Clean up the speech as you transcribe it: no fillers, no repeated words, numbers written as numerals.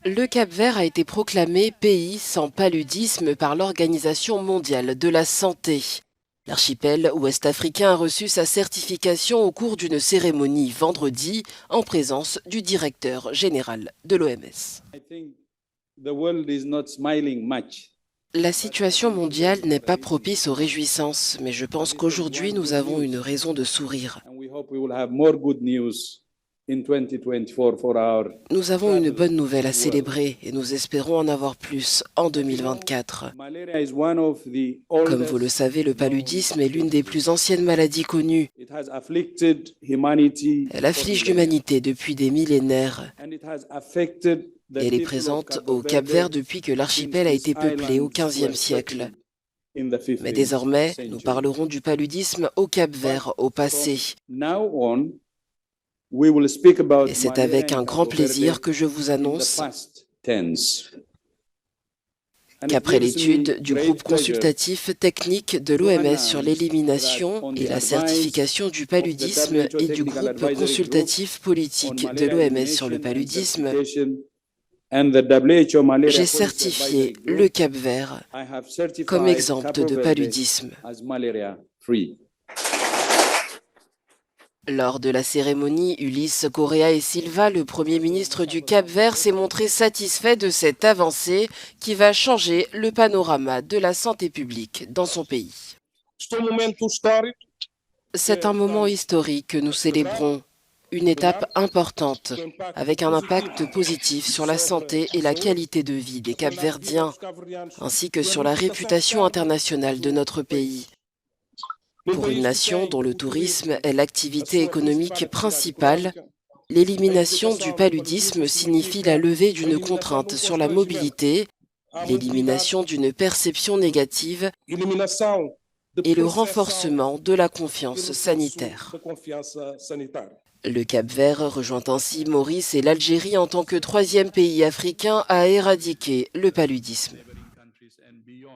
Le Cap-Vert a été proclamé pays sans paludisme par l'Organisation mondiale de la santé. L'archipel ouest-africain a reçu sa certification au cours d'une cérémonie vendredi en présence du directeur général de l'OMS. La situation mondiale n'est pas propice aux réjouissances, mais je pense qu'aujourd'hui nous avons une raison de sourire. Nous avons une bonne nouvelle à célébrer et nous espérons en avoir plus en 2024. Comme vous le savez, le paludisme est l'une des plus anciennes maladies connues. Elle afflige l'humanité depuis des millénaires. Et elle est présente au Cap-Vert depuis que l'archipel a été peuplé au XVe siècle. Mais désormais, nous parlerons du paludisme au Cap-Vert au passé. Et c'est avec un grand plaisir que je vous annonce qu'après l'étude du groupe consultatif technique de l'OMS sur l'élimination et la certification du paludisme et du groupe consultatif politique de l'OMS sur le paludisme, j'ai certifié le Cap-Vert comme exempt de paludisme. Lors de la cérémonie, Ulysse Correa et Silva, le Premier ministre du Cap-Vert, s'est montré satisfait de cette avancée qui va changer le panorama de la santé publique dans son pays. C'est un moment historique que nous célébrons, une étape importante, avec un impact positif sur la santé et la qualité de vie des Cap-Verdiens, ainsi que sur la réputation internationale de notre pays. Pour une nation dont le tourisme est l'activité économique principale, l'élimination du paludisme signifie la levée d'une contrainte sur la mobilité, l'élimination d'une perception négative et le renforcement de la confiance sanitaire. Le Cap-Vert rejoint ainsi Maurice et l'Algérie en tant que troisième pays africain à éradiquer le paludisme.